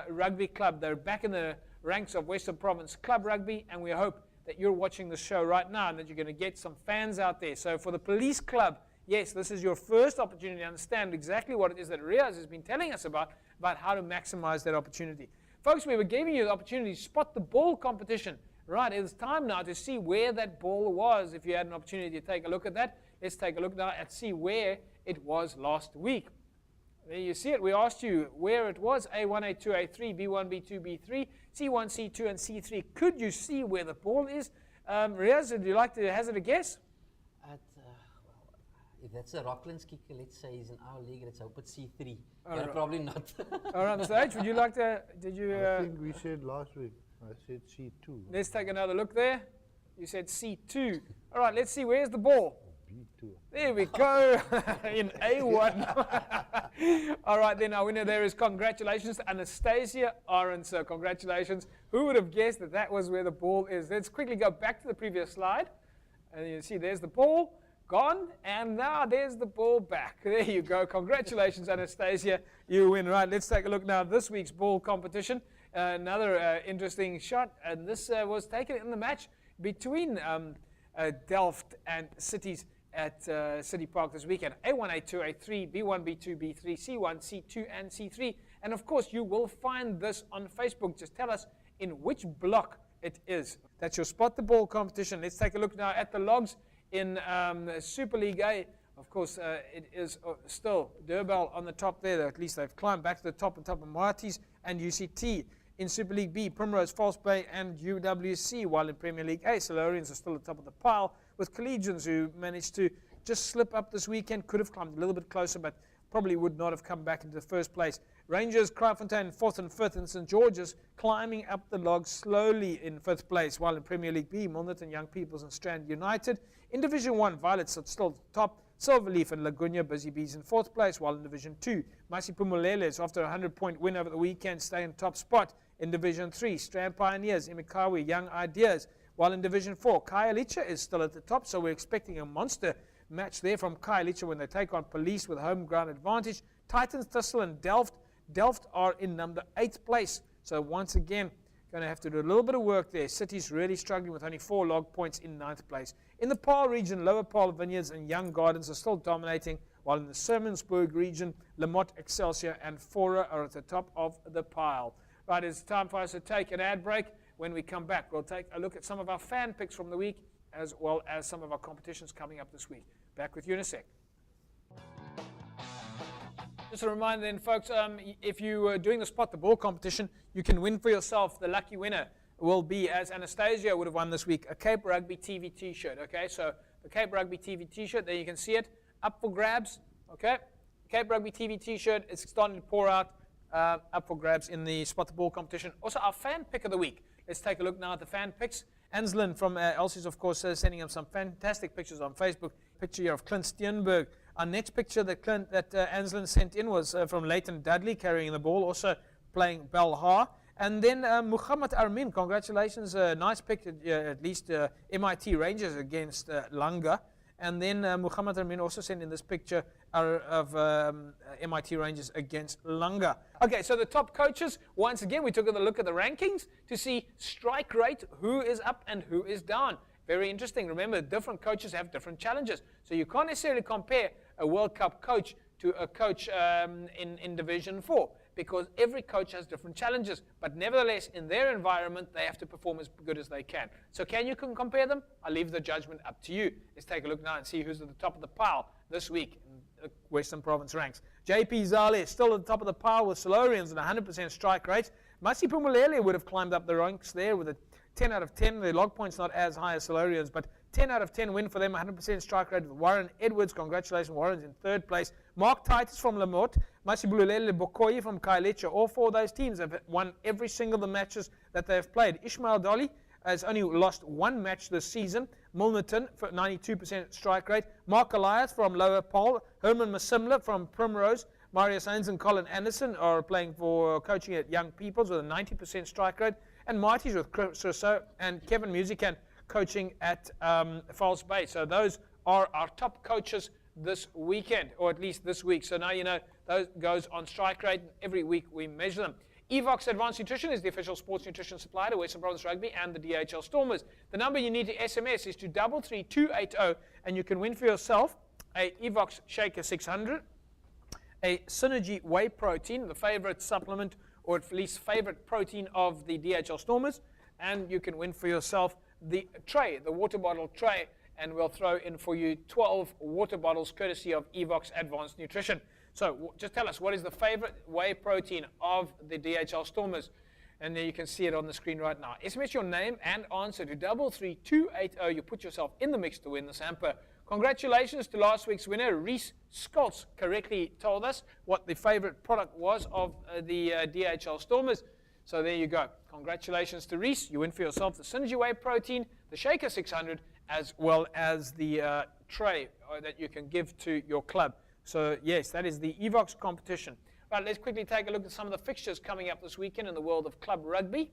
Rugby Club. They're back in the ranks of Western Province Club Rugby, and we hope that you're watching the show right now and that you're going to get some fans out there. So for the Police Club, yes, this is your first opportunity to understand exactly what it is that Riaz has been telling us about how to maximize that opportunity. Folks, we were giving you the opportunity to spot the ball competition. Right, it's time now to see where that ball was. If you had an opportunity to take a look at that, let's take a look now and see where it was last week. There you see it. We asked you where it was. A1, A2, A3, B1, B2, B3, C1, C2, and C3. Could you see where the ball is? Riaz, would you like to hazard a guess? If that's a Rocklands kicker, let's say he's in our league, let's hope it's C3. Probably not. All right, Mr. H, would you like to, I think we said last week, I said C2. Let's take another look there. You said C2. All right, let's see, where's the ball? B2. There we go, in A1. All right, then our winner there is congratulations to Anastasia Aron. So congratulations. Who would have guessed that that was where the ball is? Let's quickly go back to the previous slide. And you see there's the ball gone, and now there's the ball back. There you go. Congratulations, Anastasia. You win. Right, let's take a look now at this week's ball competition. Another interesting shot, and this was taken in the match between Delft and Cities at City Park this weekend. A1, A2, A3, B1, B2, B3, C1, C2, and C3. And of course, you will find this on Facebook. Just tell us in which block it is. That's your Spot the Ball competition. Let's take a look now at the logs in Super League A. Of course, it is still Durban on the top there. At least they've climbed back to the top on top of Marties and UCT. In Super League B, Primrose, False Bay, and UWC, while in Premier League A, Solarians are still at the top of the pile, with Collegians who managed to just slip up this weekend, could have climbed a little bit closer, but probably would not have come back into the first place. Rangers, Kraaifontein, 4th and 5th, and St. George's climbing up the log slowly in 5th place, while in Premier League B, Milnerton, Young Peoples, and Strand United. In Division 1, Violets are still at the top, Silverleaf and Laguna, Busy Bees in 4th place, while in Division 2, Masipumulele, after a 100-point win over the weekend, stay in top spot. In Division 3, Strand Pioneers, Imikawi, Young Ideas, while in Division 4, Khayelitsha is still at the top, so we're expecting a monster match there from Khayelitsha when they take on Police with home ground advantage. Titans, Thistle, and Delft. Delft are in number 8th place, so once again, going to have to do a little bit of work there. City's really struggling with only 4 log points in 9th place. In the Paarl region, Lower Paarl Vineyards and Young Gardens are still dominating, while in the Sermonsburg region, Lamotte, Excelsior, and Fora are at the top of the pile. Right, it's time for us to take an ad break. When we come back, we'll take a look at some of our fan picks from the week, as well as some of our competitions coming up this week. Back with you in a sec. Just a reminder then, folks, if you are doing the Spot the Ball competition, you can win for yourself. The lucky winner will be, as Anastasia would have won this week, a Cape Rugby TV T-shirt. Okay, so the Cape Rugby TV T-shirt, there you can see it, up for grabs. Okay, Cape Rugby TV T-shirt, it's starting to pour out, up for grabs in the Spot the Ball competition. Also, our fan pick of the week. Let's take a look now at the fan picks. Anslin from Elsie's, of course, sending us some fantastic pictures on Facebook. Picture here of Clint Steenberg. Our next picture that Anslin sent in was from Leighton Dudley carrying the ball, also playing Belhar. And then Muhammad Armin, congratulations, nice pick, at least MIT Rangers against Langa. And then Muhammad Armin also sent in this picture of MIT Rangers against Langa. Okay, so the top coaches, once again, we took a look at the rankings to see strike rate, who is up and who is down. Very interesting. Remember, different coaches have different challenges. So you can't necessarily compare a World Cup coach to a coach in Division 4, because every coach has different challenges. But nevertheless, in their environment, they have to perform as good as they can. So can you compare them? I'll leave the judgment up to you. Let's take a look now and see who's at the top of the pile this week in the Western Province ranks. JP Zale is still at the top of the pile with Solarians at 100% strike rate. Masipumulele would have climbed up the ranks there with a 10 out of 10. The log point's not as high as Solarians, but 10 out of 10 win for them, 100% strike rate with Warren Edwards. Congratulations, Warren's in 3rd place. Mark Titus from Lamotte, Masibululele Bokoye from Khayelitsha. All 4 of those teams have won every single of the matches that they have played. Ishmael Dolly has only lost 1 match this season. Milnerton for 92% strike rate. Mark Elias from Lower Paarl, Herman Masimla from Primrose, Marius Haynes and Colin Anderson are playing for coaching at Young Peoples with a 90% strike rate. And Marty's with Chris Rousseau and Kevin Musican coaching at False Bay. So those are our top coaches this weekend, or at least this week. So now you know those goes on strike rate. Every week we measure them. Evox Advanced Nutrition is the official sports nutrition supplier to Western Province Rugby and the DHL Stormers. The number you need to SMS is to 33280, and you can win for yourself a Evox Shaker 600, a Synergy Whey Protein, the favorite supplement or at least favorite protein of the DHL Stormers, and you can win for yourself the tray, the water bottle tray, and we'll throw in for you 12 water bottles courtesy of Evox Advanced Nutrition. So just tell us, what is the favorite whey protein of the DHL Stormers? And there you can see it on the screen right now. SMS your name and answer to 33280. You put yourself in the mix to win this hamper. Congratulations to last week's winner. Reese Skoltz correctly told us what the favorite product was of the DHL Stormers. So there you go. Congratulations to Reese. You win for yourself the Synergy Whey Protein, the Shaker 600, as well as the tray that you can give to your club. So yes, that is the Evox competition. Right, let's quickly take a look at some of the fixtures coming up this weekend in the world of club rugby.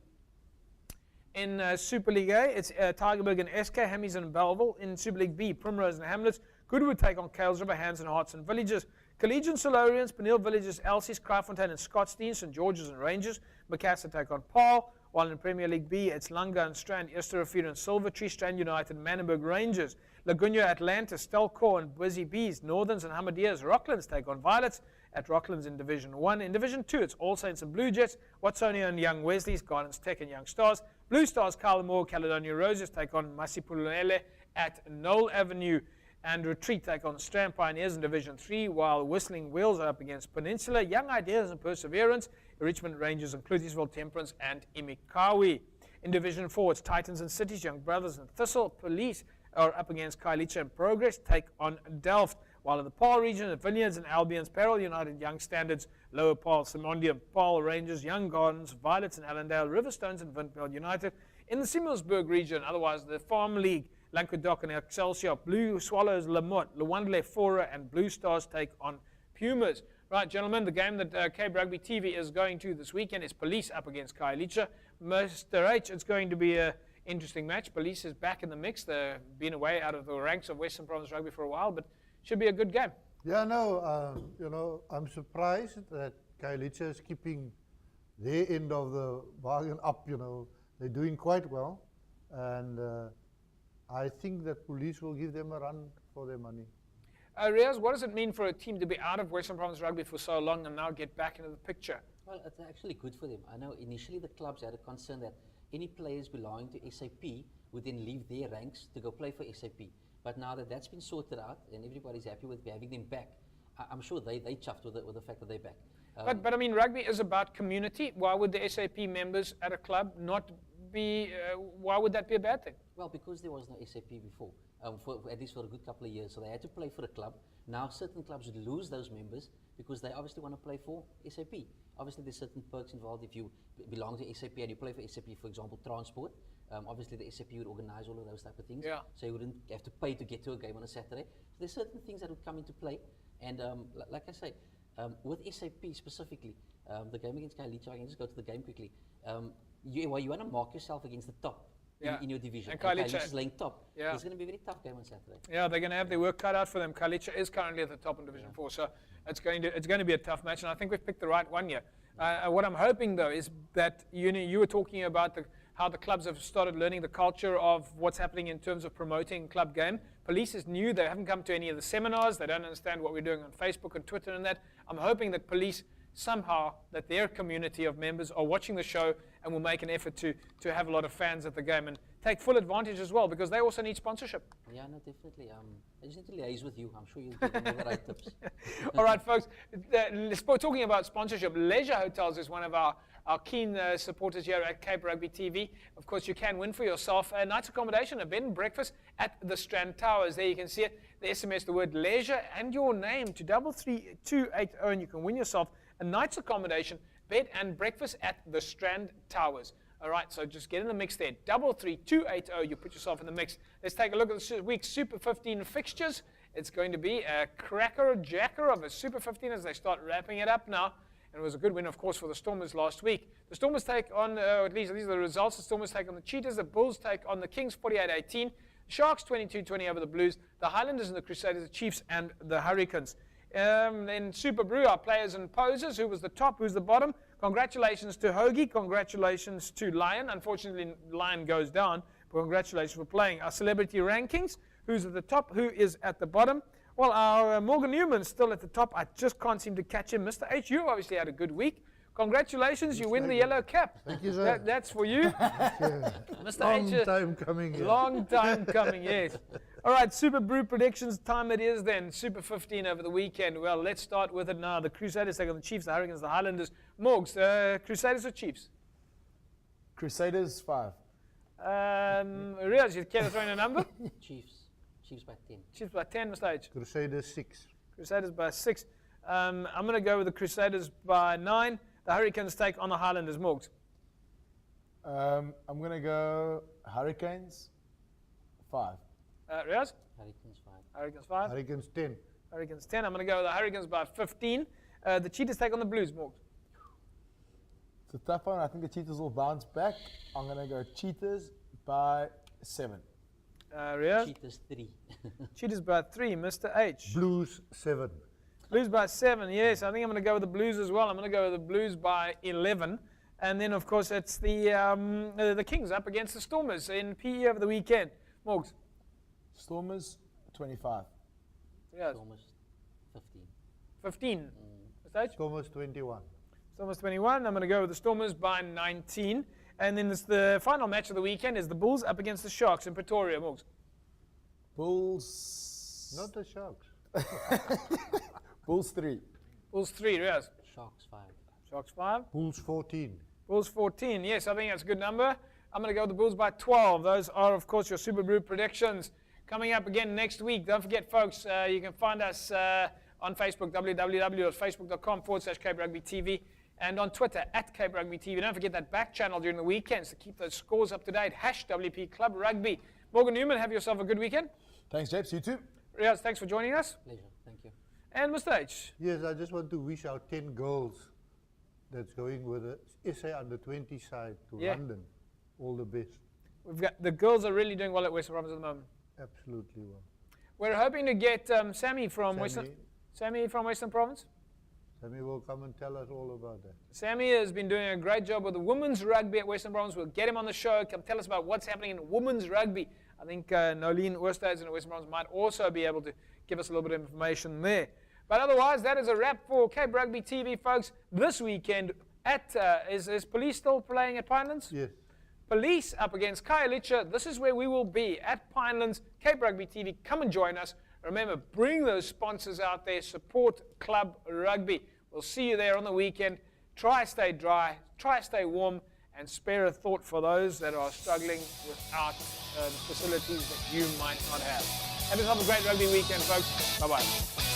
In Super League A, it's Tygerberg and SK, Hammies and Belleville. In Super League B, Primrose and Hamlets. Goodwood take on Kales River, Hands and Hearts and Villages. Collegian Solarians, Peniel Villages, Elsie's, Kraaifontein and Scottsdene, St. George's and Rangers. Macassar take on Paarl. While in Premier League B, it's Langa and Strand, Esterrivier and Silvertree, Strand United, Manenberg Rangers. Laguna, Atlantis, Stelkor and Busy Bees. Northerns and Hamadias, Rocklands take on Violets at Rocklands in Division 1. In Division 2, it's All Saints and Blue Jets, Watsonia and Young Wesley's, Gardens Tech and Young Stars. Blue Stars, Carlamore, Caledonia Roses take on Masipulele at Knoll Avenue. And Retreat take on Strand Pioneers in Division 3, while Whistling Wheels are up against Peninsula, Young Ideas and Perseverance, Richmond Rangers and Cloutiesville Temperance, and Imikawi. In Division 4, it's Titans and Cities, Young Brothers and Thistle. Police are up against Kailicha and Progress, take on Delft. While in the Paarl region, the Vineyards and Albion's Peril United, Young Standards, Lower Paarl, Simondium, Paarl Rangers, Young Gardens, Violets and Allendale, Riverstones and Vintmel United. In the Simmelsburg region, otherwise the Farm League, Languedoc and Excelsior, Blue Swallows, Lamotte, Lewandle, Fora, and Blue Stars take on Pumas. Right, gentlemen, the game that Cape Rugby TV is going to this weekend is Police up against Kailicha. Mr. H, it's going to be an interesting match. Police is back in the mix. They've been away out of the ranks of Western Province Rugby for a while, but should be a good game. Yeah, no, I'm surprised that Kailicha is keeping their end of the bargain up. They're doing quite well, and I think that Police will give them a run for their money. Riaz, what does it mean for a team to be out of Western Province Rugby for so long and now get back into the picture? Well, it's actually good for them. I know initially the clubs had a concern that any players belonging to SAP would then leave their ranks to go play for SAP. But now that that's been sorted out and everybody's happy with having them back, I'm sure they chuffed with the fact that they're back. But I mean, rugby is about community. Why would the SAP members at a club not be, why would that be a bad thing? Well, because there was no SAP before, at least for a good couple of years, so they had to play for a club. Now certain clubs would lose those members because they obviously want to play for SAP. Obviously there's certain perks involved if you belong to SAP and you play for SAP, for example, transport. Obviously the SAP would organize all of those type of things, so you wouldn't have to pay to get to a game on a Saturday. So there's certain things that would come into play, and like I say, with SAP specifically, the game against Kailicha, I can just go to the game quickly. You want to mark yourself against the top in your division. And Kailicha is laying top. It's going to be a very tough game on Saturday. Yeah, they're going to have their work cut out for them. Kailicha is currently at the top in Division 4, so it's going to be a tough match, and I think we've picked the right one here. What I'm hoping, though, is that you were talking about how the clubs have started learning the culture of what's happening in terms of promoting club game. Police is new. They haven't come to any of the seminars. They don't understand what we're doing on Facebook and Twitter and that. I'm hoping that Police somehow, that their community of members are watching the show and will make an effort to have a lot of fans at the game and take full advantage as well, because they also need sponsorship. Yeah, no, definitely. I just need to liaise with you. I'm sure you'll get all the right tips. All right, folks. Talking about sponsorship, Leisure Hotels is one of our keen supporters here at Cape Rugby TV. Of course, you can win for yourself a night's accommodation, a bed and breakfast at the Strand Towers. There you can see it. The SMS, the word leisure, and your name to 33280, and you can win yourself a night's accommodation, bed and breakfast at the Strand Towers. All right, so just get in the mix there. 33280, you put yourself in the mix. Let's take a look at this week's Super 15 fixtures. It's going to be a cracker-jacker of a Super 15 as they start wrapping it up now. And it was a good win, of course, for the Stormers last week. The Stormers take on, at least these are the results. The Stormers take on the Cheetahs. The Bulls take on the Kings, 48-18. The Sharks, 22-20 over the Blues. The Highlanders and the Crusaders, the Chiefs, and the Hurricanes. Then Super Brew, our players and posers. Who was the top? Who's the bottom? Congratulations to Hoagie. Congratulations to Lion. Unfortunately, Lion goes down. But congratulations for playing. Our celebrity rankings. Who's at the top? Who is at the bottom? Well, our Morgan Newman's still at the top. I just can't seem to catch him. Mr. H, you obviously had a good week. Congratulations, you win the yellow cap. Thank you, sir. That's for you. Mr. Long H, time coming. Yeah. long time coming, yes. All right, Super Brew predictions time it is then. Super 15 over the weekend. Well, let's start with it now. The Crusaders take on the Chiefs, the Hurricanes, the Highlanders. Morgs, Crusaders or Chiefs? Crusaders 5. Riaz, you care to throw in a number? Chiefs by 10. Chiefs by 10, Mr. H. Crusaders 6. Crusaders by 6. I'm going to go with the Crusaders by 9. The Hurricanes take on the Highlanders. Morgs. I'm going to go Hurricanes 5. Riaz? Hurricanes 5. Hurricanes 5. Hurricanes 10. Hurricanes 10. I'm going to go with the Hurricanes by 15. The Cheetahs take on the Blues. Morgs. It's a tough one. I think the Cheetahs will bounce back. I'm going to go Cheetahs by 7. Riaz? Cheetahs 3. Cheetahs by 3. Mr. H. Blues 7. Blues by 7, yes. I think I'm going to go with the Blues as well. I'm going to go with the Blues by 11. And then, of course, it's the Kings up against the Stormers in PE over the weekend. Morgs. Stormers 25. Yes. Stormers 15. 15. Mr. H. Stormers 21. Stormers 21. I'm going to go with the Stormers by 19. And then the final match of the weekend is the Bulls up against the Sharks in Pretoria. Morgs. Bulls. Not the Sharks. Bulls 3. Bulls 3, yes. Sharks 5. Sharks 5. Bulls 14. Bulls 14. Yes, I think that's a good number. I'm going to go with the Bulls by 12. Those are, of course, your Super Brew predictions. Coming up again next week. Don't forget, folks, you can find us on Facebook, www.facebook.com/Cape Rugby TV, and on Twitter, @Cape Rugby TV. Don't forget that back channel during the weekends to keep those scores up to date. #WP Club Rugby. Morgan Newman, have yourself a good weekend. Thanks, Japes. You too. Riaz, thanks for joining us. Pleasure. Thank you. And Mr. H. Yes, I just want to wish our 10 girls that's going with the SA under-20 side to London all the best. We've got the girls are really doing well at Western Province at the moment. Absolutely well. We're hoping to get Sammy from Western Province. Sammy will come and tell us all about that. Sammy has been doing a great job with the women's rugby at Western Province. We'll get him on the show. Come tell us about what's happening in women's rugby. I think Nolene Oosthuizen in Western Province might also be able to give us a little bit of information there. But otherwise, that is a wrap for Cape Rugby TV, folks. This weekend, is Police still playing at Pinelands? Yes. Police up against Khayelitsha. This is where we will be at Pinelands, Cape Rugby TV. Come and join us. Remember, bring those sponsors out there. Support Club Rugby. We'll see you there on the weekend. Try stay dry, try stay warm, and spare a thought for those that are struggling without facilities that you might not have. Have yourself a great rugby weekend, folks. Bye-bye.